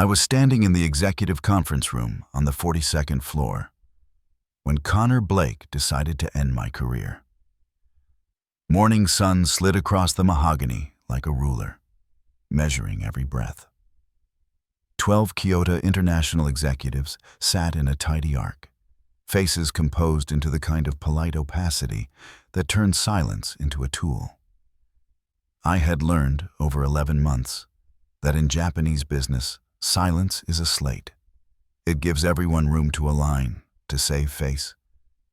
I was standing in the executive conference room on the 42nd floor when Connor Blake decided to end my career. Morning sun slid across the mahogany like a ruler, measuring every breath. 12 Kyoto international executives sat in a tidy arc, faces composed into the kind of polite opacity that turns silence into a tool. I had learned over 11 months that in Japanese business, silence is a slate. It gives everyone room to align, to save face,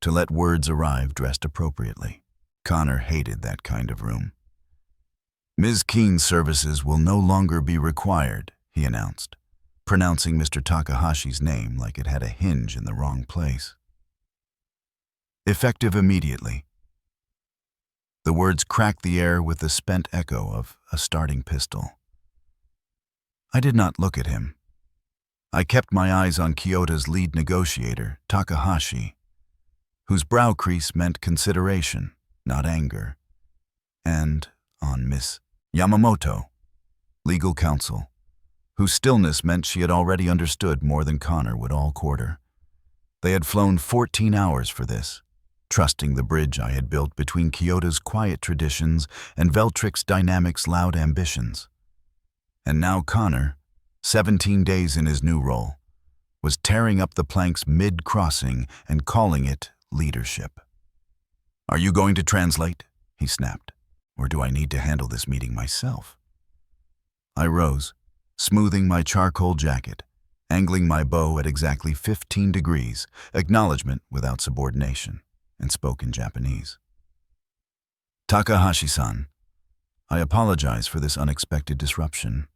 to let words arrive dressed appropriately. Connor hated that kind of room. Ms. Keen's services will no longer be required, he announced, pronouncing Mr. Takahashi's name like it had a hinge in the wrong place. Effective immediately. The words cracked the air with the spent echo of a starting pistol. I did not look at him. I kept my eyes on Kyoto's lead negotiator, Takahashi, whose brow crease meant consideration, not anger, and on Miss Yamamoto, legal counsel, whose stillness meant she had already understood more than Connor would all quarter. They had flown 14 hours for this, trusting the bridge I had built between Kyoto's quiet traditions and Veltric's dynamic's loud ambitions. And now Connor, 17 days in his new role, was tearing up the planks mid-crossing and calling it leadership. "Are you going to translate?" he snapped. "Or do I need to handle this meeting myself?" I rose, smoothing my charcoal jacket, angling my bow at exactly 15 degrees, acknowledgement without subordination, and spoke in Japanese. "Takahashi-san, I apologize for this unexpected disruption.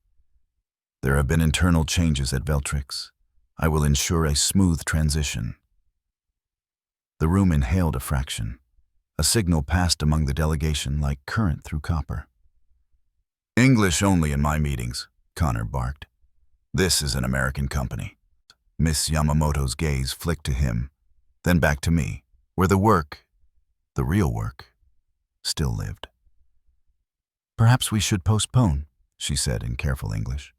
There have been internal changes at Veltrix. I will ensure a smooth transition." The room inhaled a fraction. A signal passed among the delegation like current through copper. "English only in my meetings," Connor barked. "This is an American company." Miss Yamamoto's gaze flicked to him, then back to me, where the work, the real work, still lived. "Perhaps we should postpone," she said in careful English.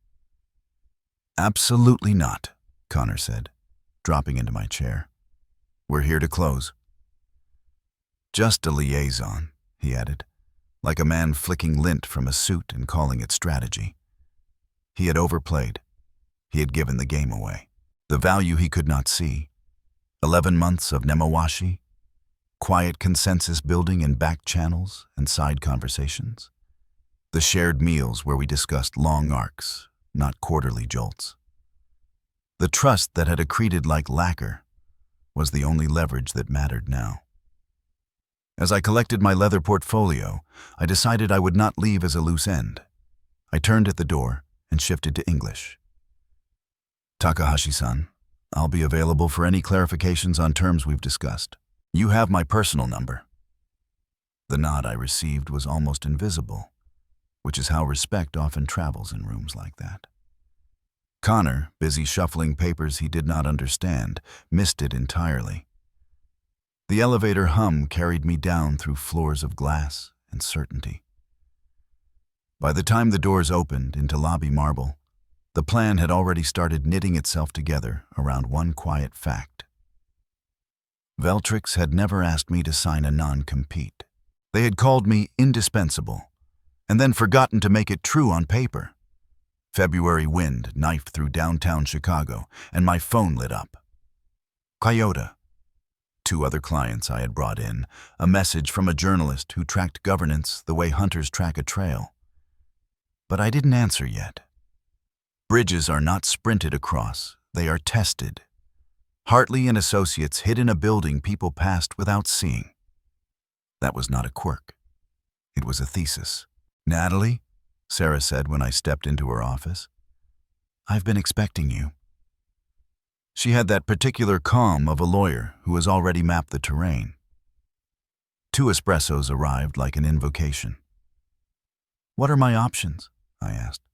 "Absolutely not," Connor said, dropping into my chair. "We're here to close." "Just a liaison," he added, like a man flicking lint from a suit and calling it strategy. He had overplayed. He had given the game away. The value he could not see. 11 months of nemawashi, quiet consensus building in back channels and side conversations. The shared meals where we discussed long arcs, not quarterly jolts. The trust that had accreted like lacquer was the only leverage that mattered now. As I collected my leather portfolio, I decided I would not leave as a loose end. I turned at the door and shifted to English. "Takahashi-san, I'll be available for any clarifications on terms we've discussed. You have my personal number." The nod I received was almost invisible, which is how respect often travels in rooms like that. Connor, busy shuffling papers he did not understand, missed it entirely. The elevator hum carried me down through floors of glass and certainty. By the time the doors opened into lobby marble, the plan had already started knitting itself together around one quiet fact. Veltrix had never asked me to sign a non-compete. They had called me indispensable, and then forgotten to make it true on paper. February wind knifed through downtown Chicago, and my phone lit up. Kyoto. 2 other clients I had brought in, a message from a journalist who tracked governance the way hunters track a trail. But I didn't answer yet. Bridges are not sprinted across, they are tested. Hartley and Associates hid in a building people passed without seeing. That was not a quirk. It was a thesis. "Natalie," Sarah said when I stepped into her office, "I've been expecting you." She had that particular calm of a lawyer who has already mapped the terrain. 2 espressos arrived like an invocation. "What are my options?" I asked.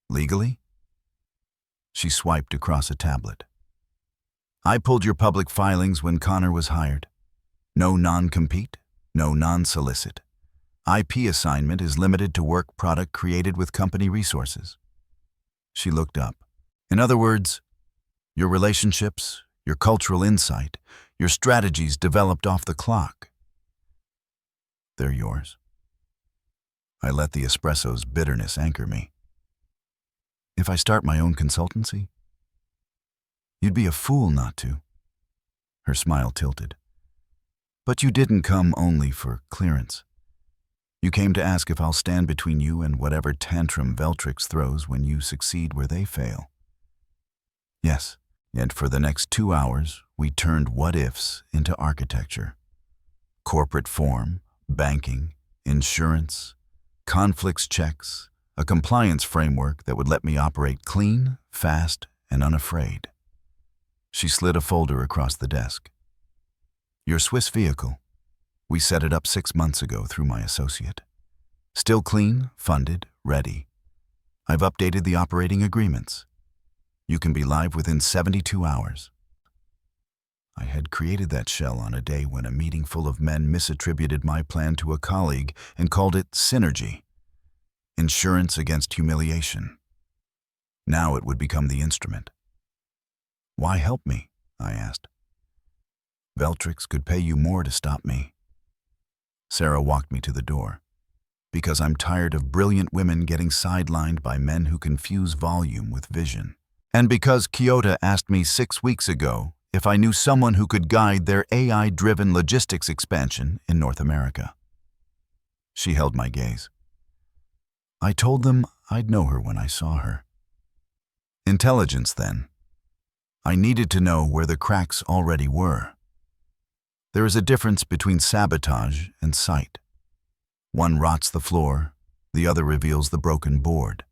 "Legally?" She swiped across a tablet. "I pulled your public filings when Connor was hired. No non-compete, no non-solicit. IP assignment is limited to work product created with company resources." She looked up. In other words, your relationships, your cultural insight, your strategies developed off the clock. They're yours. I let the espresso's bitterness anchor me. If I start my own consultancy? You'd be a fool not to. Her smile tilted. But you didn't come only for clearance. You came to ask if I'll stand between you and whatever tantrum Veltrix throws when you succeed where they fail. Yes, and for the next 2 hours, we turned what-ifs into architecture. Corporate form, banking, insurance, conflicts checks, a compliance framework that would let me operate clean, fast, and unafraid. She slid a folder across the desk. Your Swiss vehicle. We set it up 6 months ago through my associate. Still clean, funded, ready. I've updated the operating agreements. You can be live within 72 hours. I had created that shell on a day when a meeting full of men misattributed my plan to a colleague and called it synergy. Insurance against humiliation. Now it would become the instrument. Why help me? I asked. Veltrix could pay you more to stop me. Sarah walked me to the door. Because I'm tired of brilliant women getting sidelined by men who confuse volume with vision. And because Kyoto asked me 6 weeks ago if I knew someone who could guide their AI-driven logistics expansion in North America. She held my gaze. I told them I'd know her when I saw her. Intelligence, then. I needed to know where the cracks already were. There is a difference between sabotage and sight. One rots the floor, the other reveals the broken board.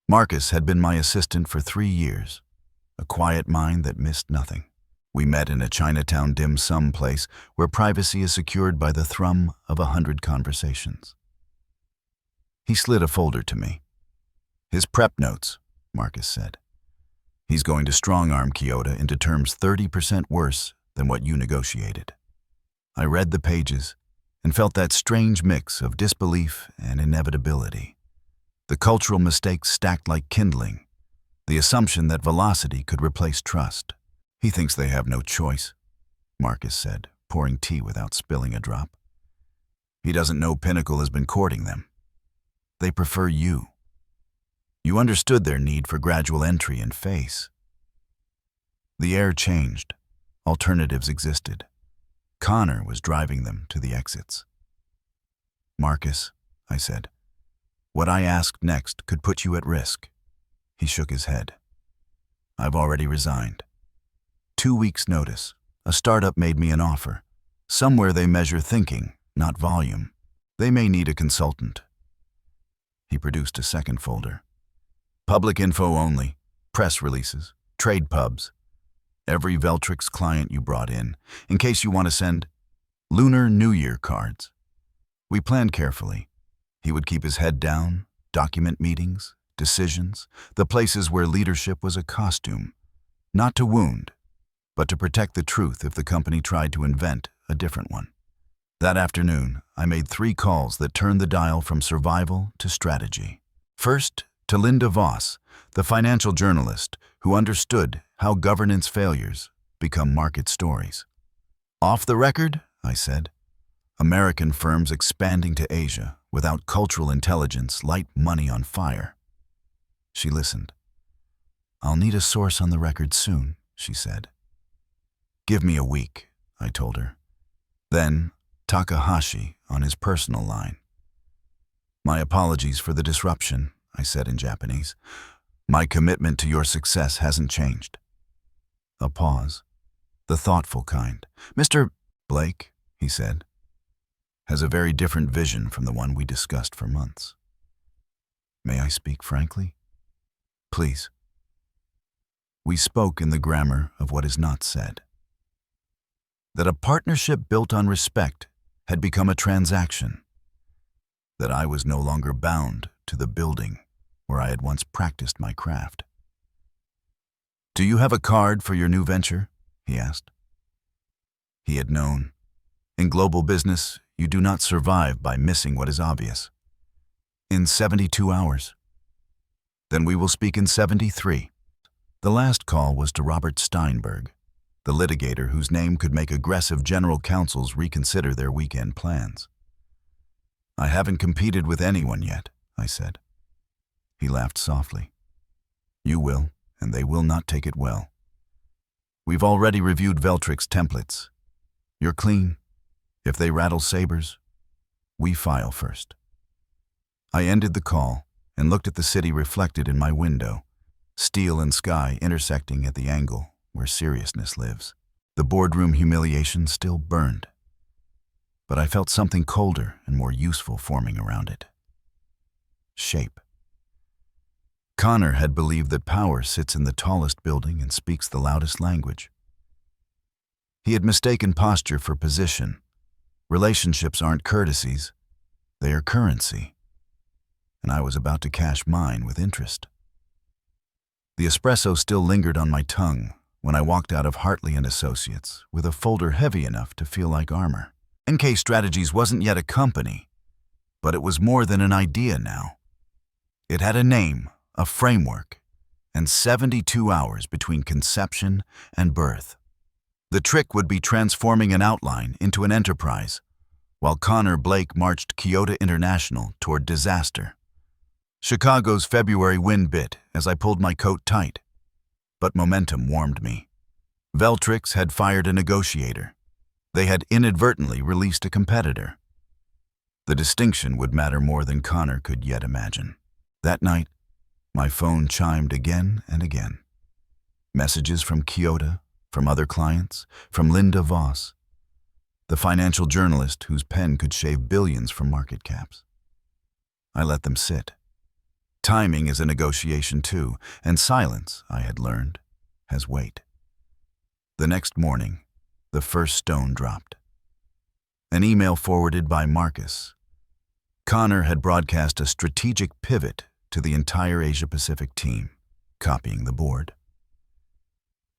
Marcus had been my assistant for 3 years, a quiet mind that missed nothing. We met in a Chinatown dim sum place where privacy is secured by the thrum of 100 conversations. He slid a folder to me. His prep notes, Marcus said. He's going to strong-arm Kyoto into terms 30% worse than what you negotiated. I read the pages and felt that strange mix of disbelief and inevitability. The cultural mistakes stacked like kindling, the assumption that velocity could replace trust. He thinks they have no choice, Marcus said, pouring tea without spilling a drop. He doesn't know Pinnacle has been courting them. They prefer you. You understood their need for gradual entry and face. The air changed. Alternatives existed. Connor was driving them to the exits. Marcus, I said, what I asked next could put you at risk. He shook his head. I've already resigned. 2 weeks' notice. A startup made me an offer. Somewhere they measure thinking, not volume. They may need a consultant. He produced a second folder. Public info only, press releases, trade pubs. Every Veltrix client you brought in case you want to send Lunar New Year cards. We planned carefully. He would keep his head down, document meetings, decisions, the places where leadership was a costume, not to wound, but to protect the truth if the company tried to invent a different one. That afternoon, I made 3 calls that turned the dial from survival to strategy. First, to Linda Voss, the financial journalist who understood how governance failures become market stories. Off the record, I said, American firms expanding to Asia without cultural intelligence light money on fire. She listened. I'll need a source on the record soon, she said. Give me a week, I told her. Then Takahashi on his personal line. My apologies for the disruption, I said in Japanese. My commitment to your success hasn't changed. A pause. The thoughtful kind. Mr. Blake, he said, has a very different vision from the one we discussed for months. May I speak frankly? Please. We spoke in the grammar of what is not said. That a partnership built on respect had become a transaction. That I was no longer bound to the building where I had once practiced my craft. Do you have a card for your new venture? He asked. He had known. In global business, you do not survive by missing what is obvious. In 72 hours. Then we will speak in 73. The last call was to Robert Steinberg, the litigator whose name could make aggressive general counsels reconsider their weekend plans. "I haven't competed with anyone yet," I said. He laughed softly. "You will, and they will not take it well. We've already reviewed Veltrick's templates. You're clean. If they rattle sabers, we file first." I ended the call and looked at the city reflected in my window, steel and sky intersecting at the angle where seriousness lives. The boardroom humiliation still burned, but I felt something colder and more useful forming around it. Shape. Connor had believed that power sits in the tallest building and speaks the loudest language. He had mistaken posture for position. Relationships aren't courtesies, they are currency. And I was about to cash mine with interest. The espresso still lingered on my tongue when I walked out of Hartley & Associates with a folder heavy enough to feel like armor. NK Strategies wasn't yet a company, but it was more than an idea now. It had a name, a framework, and 72 hours between conception and birth. The trick would be transforming an outline into an enterprise, while Connor Blake marched Kyoto International toward disaster. Chicago's February wind bit as I pulled my coat tight, but momentum warmed me. Veltrix had fired a negotiator. They had inadvertently released a competitor. The distinction would matter more than Connor could yet imagine. That night, my phone chimed again and again. Messages from Kyoto, from other clients, from Linda Voss, the financial journalist whose pen could shave billions from market caps. I let them sit. Timing is a negotiation too, and silence, I had learned, has weight. The next morning, the first stone dropped. An email forwarded by Marcus. Connor had broadcast a strategic pivot to the entire Asia-Pacific team, copying the board.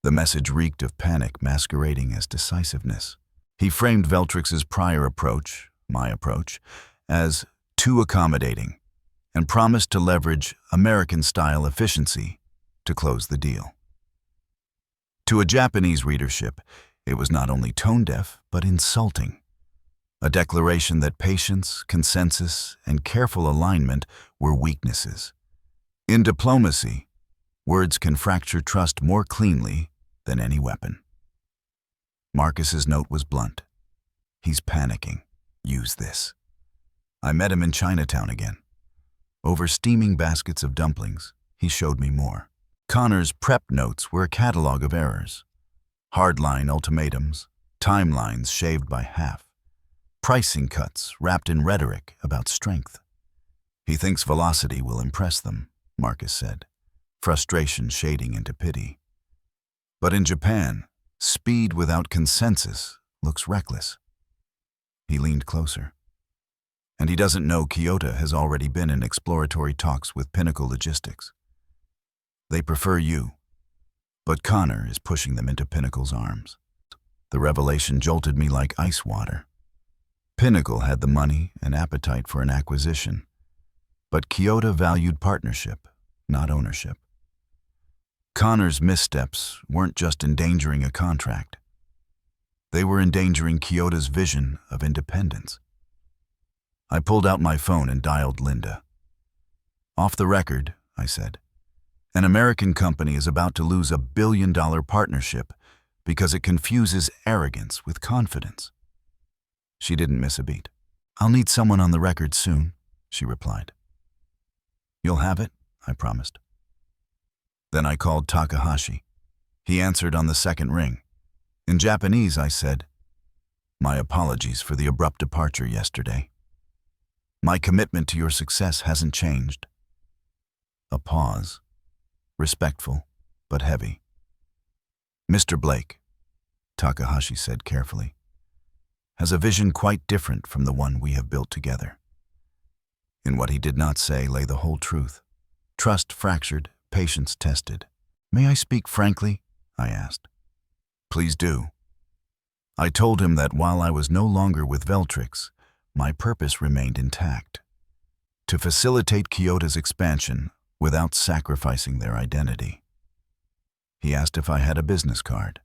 The message reeked of panic masquerading as decisiveness. He framed Veltrix's prior approach, my approach, as too accommodating, and promised to leverage American-style efficiency to close the deal. To a Japanese readership, it was not only tone-deaf, but insulting. A declaration that patience, consensus, and careful alignment were weaknesses. In diplomacy, words can fracture trust more cleanly than any weapon. Marcus's note was blunt. "He's panicking. Use this." I met him in Chinatown again. Over steaming baskets of dumplings, he showed me more. Connor's prep notes were a catalog of errors. Hardline ultimatums, timelines shaved by half, pricing cuts wrapped in rhetoric about strength. "He thinks velocity will impress them," Marcus said, frustration shading into pity. "But in Japan, speed without consensus looks reckless." He leaned closer. "And he doesn't know Kyoto has already been in exploratory talks with Pinnacle Logistics. They prefer you, but Connor is pushing them into Pinnacle's arms." The revelation jolted me like ice water. Pinnacle had the money and appetite for an acquisition, but Kyoto valued partnership, not ownership. Connor's missteps weren't just endangering a contract. They were endangering Kyoto's vision of independence. I pulled out my phone and dialed Linda. "Off the record," I said, "an American company is about to lose $1 billion partnership because it confuses arrogance with confidence." She didn't miss a beat. "I'll need someone on the record soon," she replied. "You'll have it," I promised. Then I called Takahashi. He answered on the second ring. In Japanese, I said, "My apologies for the abrupt departure yesterday. My commitment to your success hasn't changed." A pause, respectful but heavy. "Mr. Blake," Takahashi said carefully, "has a vision quite different from the one we have built together." In what he did not say lay the whole truth. Trust fractured, patience tested. "May I speak frankly?" I asked. "Please do." I told him that while I was no longer with Veltrix, my purpose remained intact: to facilitate Kyoto's expansion without sacrificing their identity. He asked if I had a business card.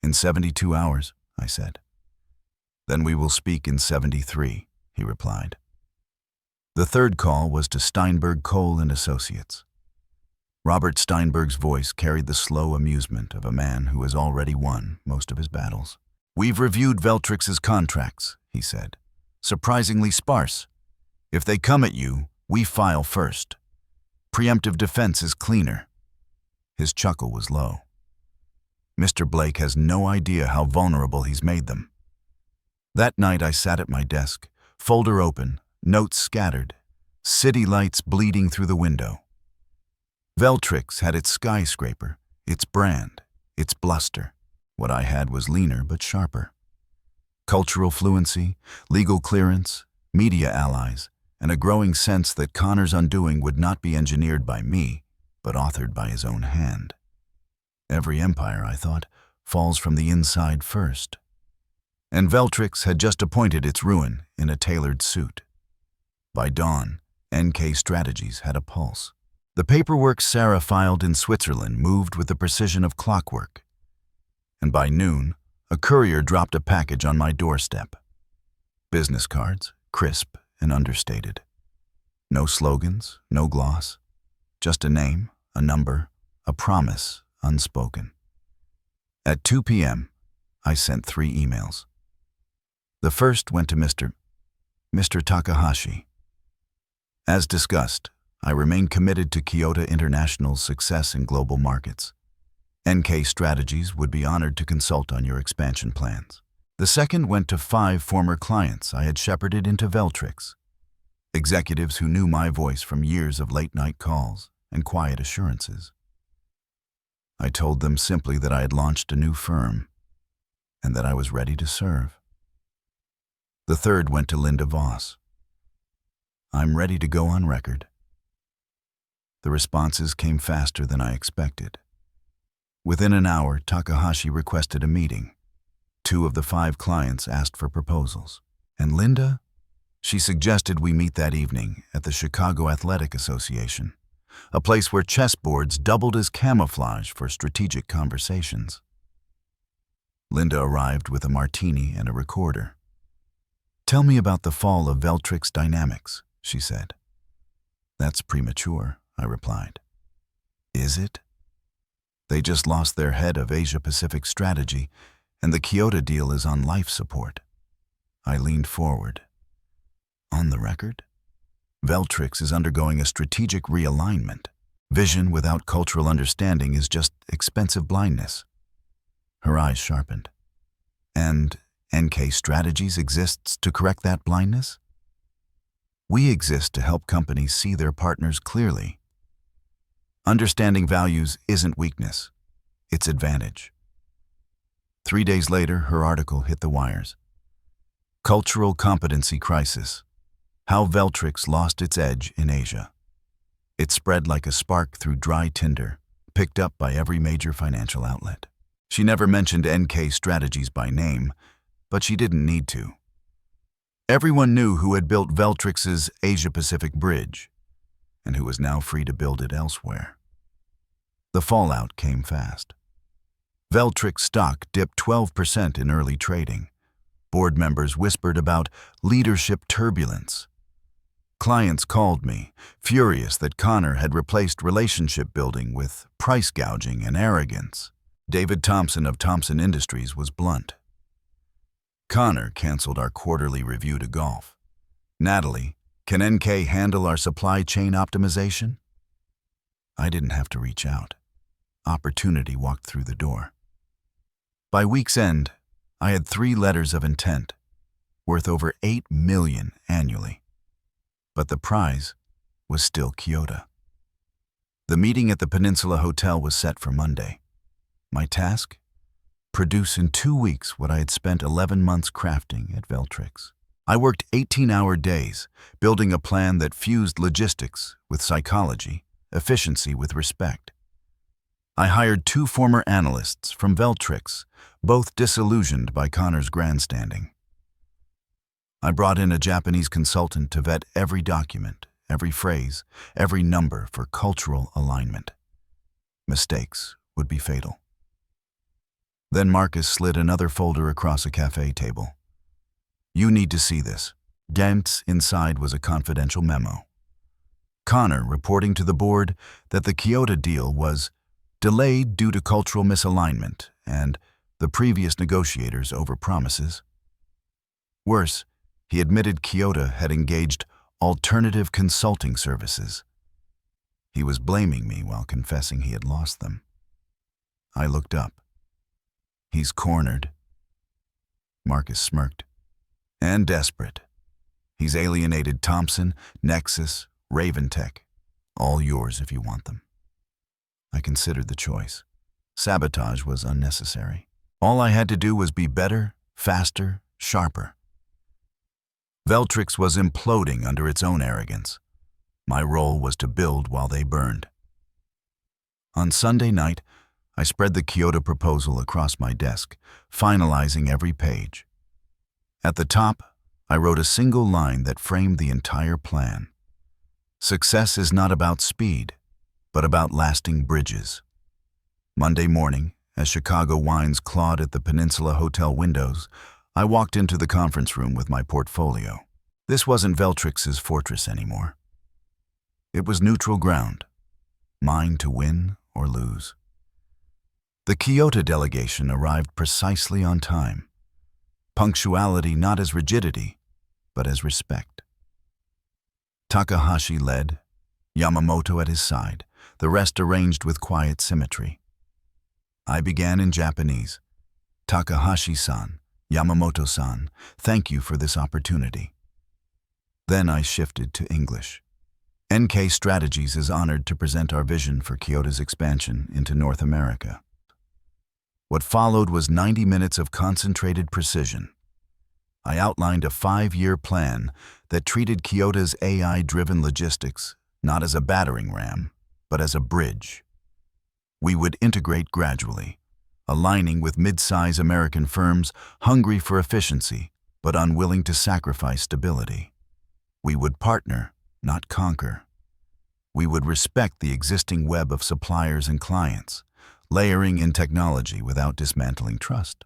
In 72 hours, I said. Then we will speak in 73, he replied. The third call was to Steinberg, Cole & Associates. Robert Steinberg's voice carried the slow amusement of a man who has already won most of his battles. We've reviewed Veltrix's contracts, he said. Surprisingly sparse. If they come at you, we file first. Preemptive defense is cleaner. His chuckle was low. Mr. Blake has no idea how vulnerable he's made them. That night I sat at my desk, folder open, notes scattered, city lights bleeding through the window. Veltrix had its skyscraper, its brand, its bluster. What I had was leaner but sharper. Cultural fluency, legal clearance, media allies, and a growing sense that Connor's undoing would not be engineered by me, but authored by his own hand. Every empire, I thought, falls from the inside first. And Veltrix had just appointed its ruin in a tailored suit. By dawn, NK Strategies had a pulse. The paperwork Sarah filed in Switzerland moved with the precision of clockwork. And by noon, a courier dropped a package on my doorstep. Business cards, crisp and understated. No slogans, no gloss. Just a name, a number, a promise unspoken. At 2 p.m., I sent 3 emails. The first went to Mr. Takahashi. As discussed, I remain committed to Kyoto International's success in global markets. NK Strategies would be honored to consult on your expansion plans. The second went to 5 former clients I had shepherded into Veltrix, executives who knew my voice from years of late-night calls and quiet assurances. I told them simply that I had launched a new firm and that I was ready to serve. The third went to Linda Voss. I'm ready to go on record. The responses came faster than I expected. Within an hour, Takahashi requested a meeting. 2 of the 5 clients asked for proposals. And Linda? She suggested we meet that evening at the Chicago Athletic Association, a place where chessboards doubled as camouflage for strategic conversations. Linda arrived with a martini and a recorder. Tell me about the fall of Veltrix Dynamics, she said. That's premature, I replied. Is it? They just lost their head of Asia-Pacific strategy, and the Kyoto deal is on life support. I leaned forward. On the record? Veltrix is undergoing a strategic realignment. Vision without cultural understanding is just expensive blindness. Her eyes sharpened. And NK Strategies exists to correct that blindness? We exist to help companies see their partners clearly. Understanding values isn't weakness, it's advantage. 3 days later, her article hit the wires. Cultural Competency Crisis. How Veltrix Lost Its Edge in Asia. It spread like a spark through dry tinder, picked up by every major financial outlet. She never mentioned NK Strategies by name, but she didn't need to. Everyone knew who had built Veltrix's Asia-Pacific bridge, and who was now free to build it elsewhere. The fallout came fast. Veltrix stock dipped 12% in early trading. Board members whispered about leadership turbulence. Clients called me, furious that Connor had replaced relationship building with price gouging and arrogance. David Thompson of Thompson Industries was blunt. Connor canceled our quarterly review to golf. Natalie, can NK handle our supply chain optimization? I didn't have to reach out. Opportunity walked through the door. By week's end, I had 3 letters of intent, worth over $8 million annually. But the prize was still Kyoto. The meeting at the Peninsula Hotel was set for Monday. My task? Produce in 2 weeks what I had spent 11 months crafting at Veltrix. I worked 18-hour days, building a plan that fused logistics with psychology, efficiency with respect. I hired 2 former analysts from Veltrix, both disillusioned by Connor's grandstanding. I brought in a Japanese consultant to vet every document, every phrase, every number for cultural alignment. Mistakes would be fatal. Then Marcus slid another folder across a cafe table. "You need to see this." Gant's inside was a confidential memo. Connor reporting to the board that the Kyoto deal was delayed due to cultural misalignment and the previous negotiators' overpromises. Worse, he admitted Kyoto had engaged alternative consulting services. He was blaming me while confessing he had lost them. I looked up. "He's cornered." Marcus smirked. "And desperate. He's alienated Thompson, Nexus, Raventech. All yours if you want them." I considered the choice. Sabotage was unnecessary. All I had to do was be better, faster, sharper. Veltrix was imploding under its own arrogance. My role was to build while they burned. On Sunday night, I spread the Kyoto proposal across my desk, finalizing every page. At the top, I wrote a single line that framed the entire plan. Success is not about speed, but about lasting bridges. Monday morning, as Chicago wines clawed at the Peninsula Hotel windows, I walked into the conference room with my portfolio. This wasn't Veltrix's fortress anymore. It was neutral ground, mine to win or lose. The Kyoto delegation arrived precisely on time. Punctuality not as rigidity, but as respect. Takahashi led, Yamamoto at his side, the rest arranged with quiet symmetry. I began in Japanese. "Takahashi-san, Yamamoto-san, thank you for this opportunity." Then I shifted to English. NK Strategies is honored to present our vision for Kyoto's expansion into North America. What followed was 90 minutes of concentrated precision. I outlined a 5-year plan that treated Kyoto's AI-driven logistics not as a battering ram, but as a bridge. We would integrate gradually, aligning with mid-size American firms hungry for efficiency but unwilling to sacrifice stability. We would partner, not conquer. We would respect the existing web of suppliers and clients, layering in technology without dismantling trust.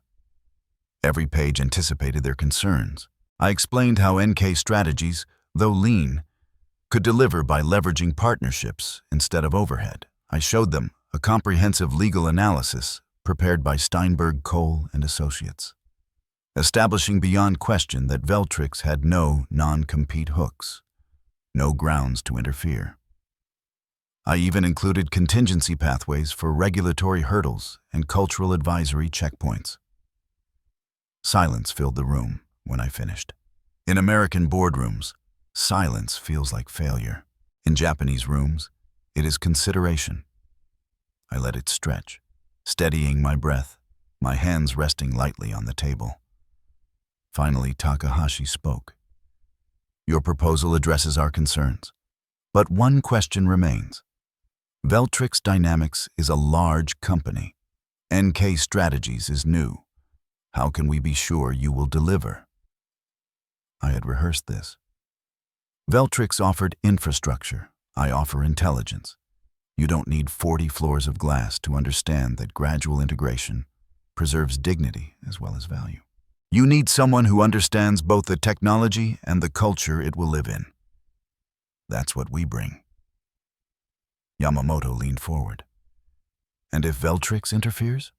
Every page anticipated their concerns. I explained how NK Strategies, though lean, could deliver by leveraging partnerships instead of overhead. I showed them a comprehensive legal analysis prepared by Steinberg, Cole, and Associates, establishing beyond question that Veltrix had no non-compete hooks, no grounds to interfere. I even included contingency pathways for regulatory hurdles and cultural advisory checkpoints. Silence filled the room when I finished. In American boardrooms, silence feels like failure. In Japanese rooms, it is consideration. I let it stretch, steadying my breath, my hands resting lightly on the table. Finally, Takahashi spoke. "Your proposal addresses our concerns, but one question remains. Veltrix Dynamics is a large company. NK Strategies is new. How can we be sure you will deliver?" I had rehearsed this. Veltrix offered infrastructure. I offer intelligence. You don't need 40 floors of glass to understand that gradual integration preserves dignity as well as value. You need someone who understands both the technology and the culture it will live in. That's what we bring. Yamamoto leaned forward. "And if Veltrix interferes?"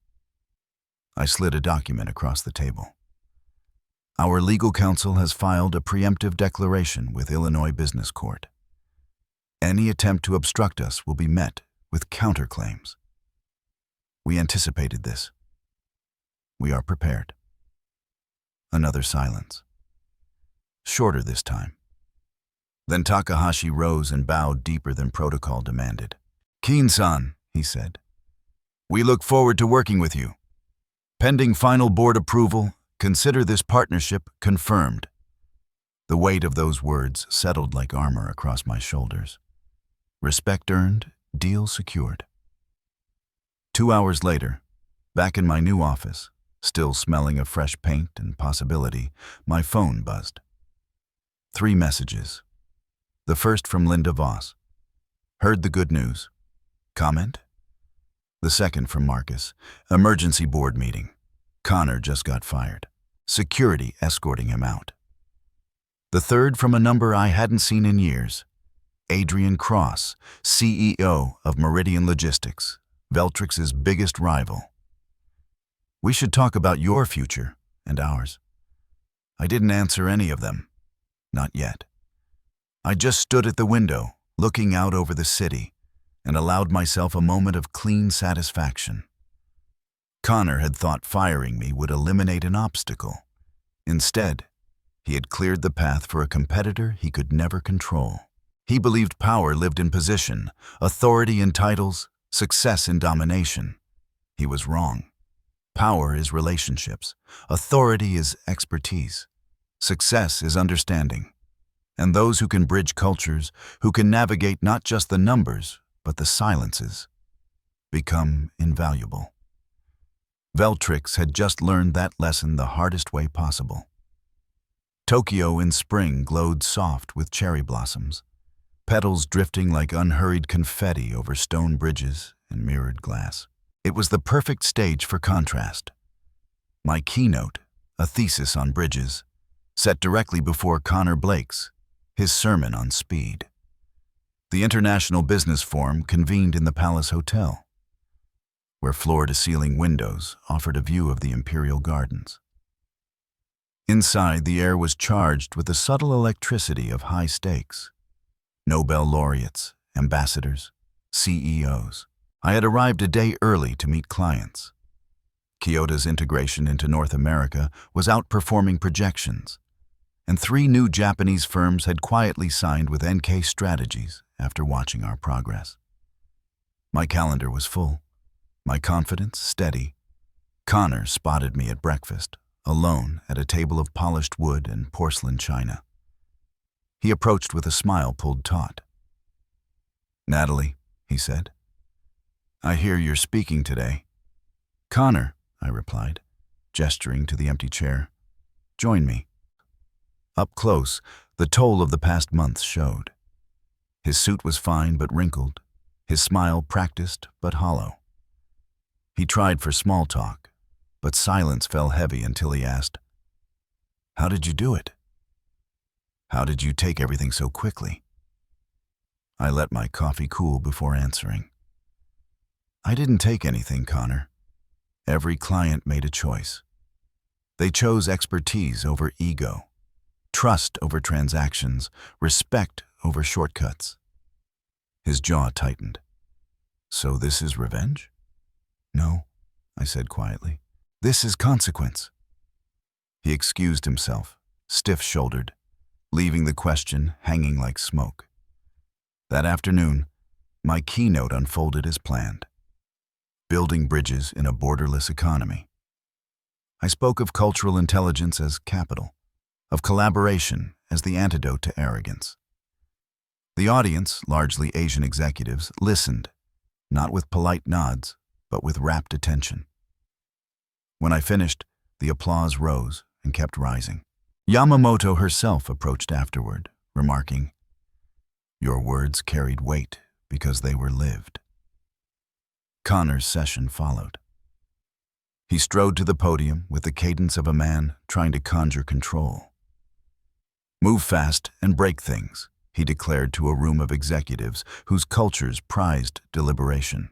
I slid a document across the table. "Our legal counsel has filed a preemptive declaration with Illinois Business Court. Any attempt to obstruct us will be met with counterclaims. We anticipated this. We are prepared." Another silence. Shorter this time. Then Takahashi rose and bowed deeper than protocol demanded. "Keen-san," he said, "we look forward to working with you. Pending final board approval, consider this partnership confirmed." The weight of those words settled like armor across my shoulders. Respect earned, deal secured. 2 hours later, back in my new office, still smelling of fresh paint and possibility, my phone buzzed. 3 messages. The first from Linda Voss. "Heard the good news. Comment?" The second from Marcus. Emergency board meeting. Connor just got fired. Security escorting him out. The third from a number I hadn't seen in years. Adrian Cross, CEO of Meridian Logistics, Veltrix's biggest rival. We should talk about your future and ours. I didn't answer any of them. Not yet. I just stood at the window, looking out over the city, and allowed myself a moment of clean satisfaction. Connor had thought firing me would eliminate an obstacle. Instead, he had cleared the path for a competitor he could never control. He believed power lived in position, authority in titles, success in domination. He was wrong. Power is relationships. Authority is expertise. Success is understanding. And those who can bridge cultures, who can navigate not just the numbers, but the silences, become invaluable. Veltrix had just learned that lesson the hardest way possible. Tokyo in spring glowed soft with cherry blossoms, petals drifting like unhurried confetti over stone bridges and mirrored glass. It was the perfect stage for contrast. My keynote, a thesis on bridges, set directly before Connor Blake's, his sermon on speed. The International Business Forum convened in the Palace Hotel, where floor-to-ceiling windows offered a view of the Imperial Gardens. Inside, the air was charged with the subtle electricity of high stakes. Nobel laureates, ambassadors, CEOs. I had arrived a day early to meet clients. Kyoto's integration into North America was outperforming projections, and 3 new Japanese firms had quietly signed with NK Strategies after watching our progress. My calendar was full, my confidence steady. Connor spotted me at breakfast, alone at a table of polished wood and porcelain china. He approached with a smile pulled taut. "Natalie," he said, "I hear you're speaking today." "Connor," I replied, gesturing to the empty chair, "join me." Up close, the toll of the past months showed. His suit was fine but wrinkled, his smile practiced but hollow. He tried for small talk, but silence fell heavy until he asked, "How did you do it? How did you take everything so quickly?" I let my coffee cool before answering. "I didn't take anything, Connor. Every client made a choice. They chose expertise over ego, trust over transactions, respect over shortcuts." His jaw tightened. "So this is revenge?" "No," I said quietly. "This is consequence." He excused himself, stiff-shouldered, leaving the question hanging like smoke. That afternoon, my keynote unfolded as planned. Building bridges in a borderless economy. I spoke of cultural intelligence as capital, of collaboration as the antidote to arrogance. The audience, largely Asian executives, listened, not with polite nods, but with rapt attention. When I finished, the applause rose and kept rising. Yamamoto herself approached afterward, remarking, "Your words carried weight because they were lived." Connor's session followed. He strode to the podium with the cadence of a man trying to conjure control. "Move fast and break things," he declared to a room of executives whose cultures prized deliberation.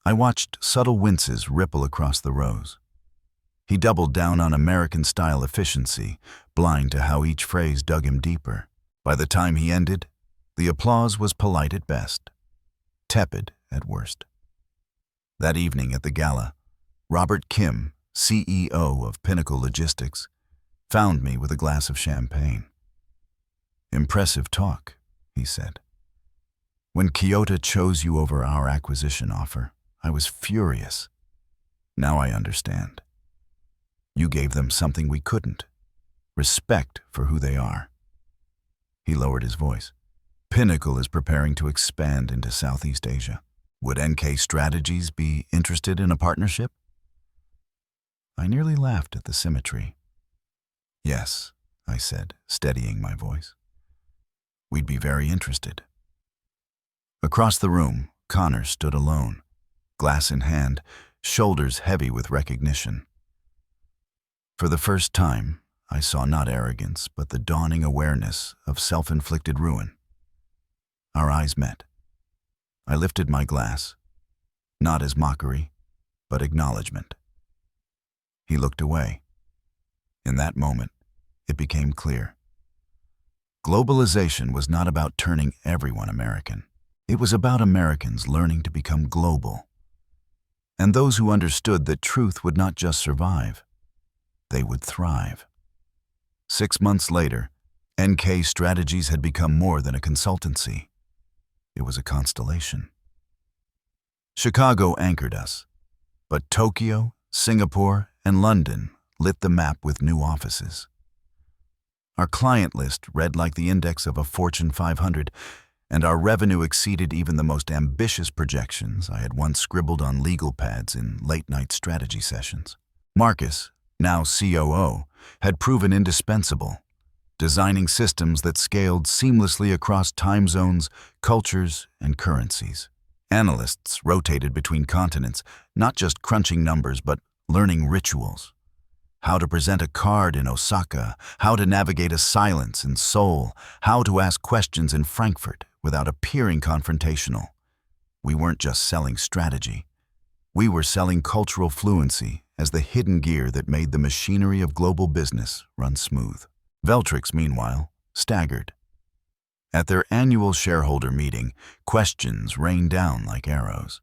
I watched subtle winces ripple across the rows. He doubled down on American-style efficiency, blind to how each phrase dug him deeper. By the time he ended, the applause was polite at best, tepid at worst. That evening at the gala, Robert Kim, CEO of Pinnacle Logistics, found me with a glass of champagne. "Impressive talk," he said. "When Kyoto chose you over our acquisition offer, I was furious. Now I understand. You gave them something we couldn't. Respect for who they are." He lowered his voice. "Pinnacle is preparing to expand into Southeast Asia. Would NK Strategies be interested in a partnership?" I nearly laughed at the symmetry. "Yes," I said, steadying my voice. "We'd be very interested." Across the room, Connor stood alone, glass in hand, shoulders heavy with recognition. For the first time, I saw not arrogance, but the dawning awareness of self-inflicted ruin. Our eyes met. I lifted my glass, not as mockery, but acknowledgement. He looked away. In that moment, it became clear. Globalization was not about turning everyone American. It was about Americans learning to become global. And those who understood that truth would not just survive, they would thrive. 6 months later, NK Strategies had become more than a consultancy. It was a constellation. Chicago anchored us, but Tokyo, Singapore, and London lit the map with new offices. Our client list read like the index of a Fortune 500, and our revenue exceeded even the most ambitious projections I had once scribbled on legal pads in late-night strategy sessions. Marcus, now COO, had proven indispensable, designing systems that scaled seamlessly across time zones, cultures, and currencies. Analysts rotated between continents, not just crunching numbers, but learning rituals. How to present a card in Osaka, how to navigate a silence in Seoul, how to ask questions in Frankfurt without appearing confrontational. We weren't just selling strategy. We were selling cultural fluency as the hidden gear that made the machinery of global business run smooth. Veltrix, meanwhile, staggered. At their annual shareholder meeting, questions rained down like arrows.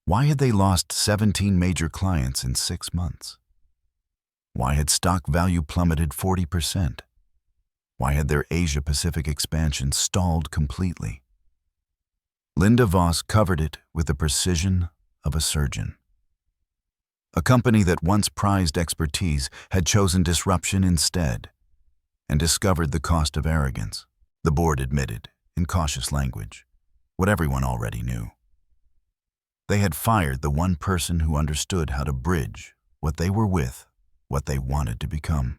Why had they lost 17 major clients in 6 months? Why had stock value plummeted 40%? Why had their Asia-Pacific expansion stalled completely? Linda Voss covered it with the precision of a surgeon. A company that once prized expertise had chosen disruption instead, and discovered the cost of arrogance. The board admitted, in cautious language, what everyone already knew. They had fired the one person who understood how to bridge what they were with what they wanted to become.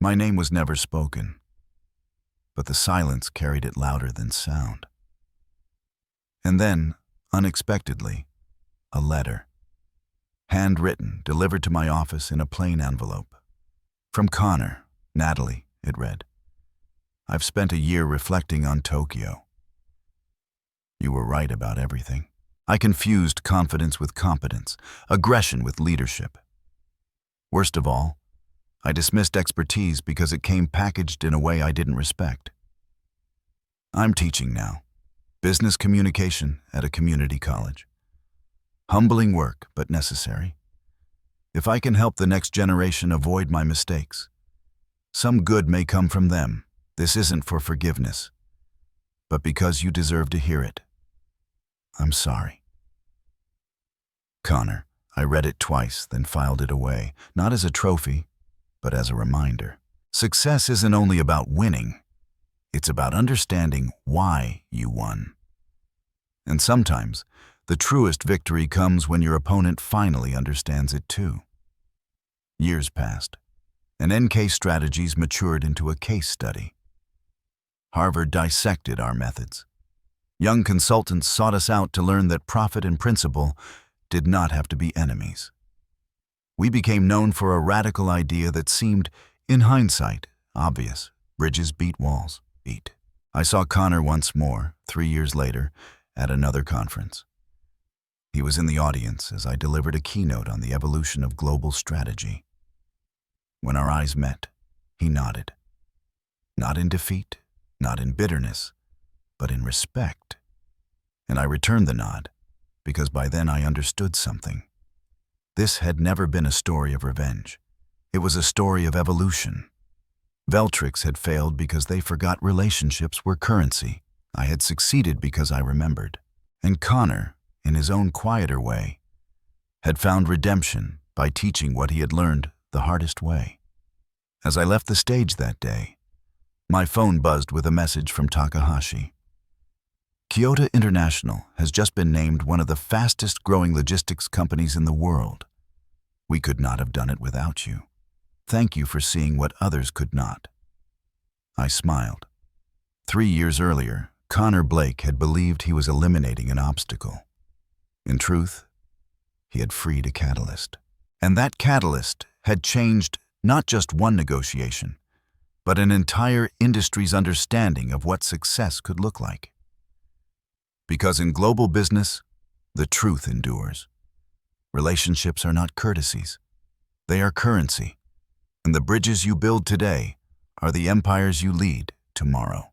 My name was never spoken, but the silence carried it louder than sound. And then, unexpectedly, a letter. Handwritten, delivered to my office in a plain envelope. From Connor, Natalie, it read. I've spent a year reflecting on Tokyo. You were right about everything. I confused confidence with competence, aggression with leadership. Worst of all, I dismissed expertise because it came packaged in a way I didn't respect. I'm teaching now, business communication at a community college. Humbling work, but necessary. If I can help the next generation avoid my mistakes, some good may come from them. This isn't for forgiveness, but because you deserve to hear it. I'm sorry. Connor. I read it twice, then filed it away, not as a trophy, but as a reminder. Success isn't only about winning, it's about understanding why you won. And sometimes, the truest victory comes when your opponent finally understands it too. Years passed, and NK Strategies matured into a case study. Harvard dissected our methods. Young consultants sought us out to learn that profit and principle did not have to be enemies. We became known for a radical idea that seemed, in hindsight, obvious. Bridges beat walls. I saw Connor once more, 3 years later, at another conference. He was in the audience as I delivered a keynote on the evolution of global strategy. When our eyes met, he nodded. Not in defeat, not in bitterness, but in respect. And I returned the nod, because by then I understood something. This had never been a story of revenge. It was a story of evolution. Veltrix had failed because they forgot relationships were currency. I had succeeded because I remembered. And Connor, in his own quieter way, had found redemption by teaching what he had learned the hardest way. As I left the stage that day, my phone buzzed with a message from Takahashi. Kyoto International has just been named one of the fastest-growing logistics companies in the world. We could not have done it without you. Thank you for seeing what others could not. I smiled. 3 years earlier, Connor Blake had believed he was eliminating an obstacle. In truth, he had freed a catalyst. And that catalyst had changed not just one negotiation, but an entire industry's understanding of what success could look like. Because in global business, the truth endures. Relationships are not courtesies. They are currency. And the bridges you build today are the empires you lead tomorrow.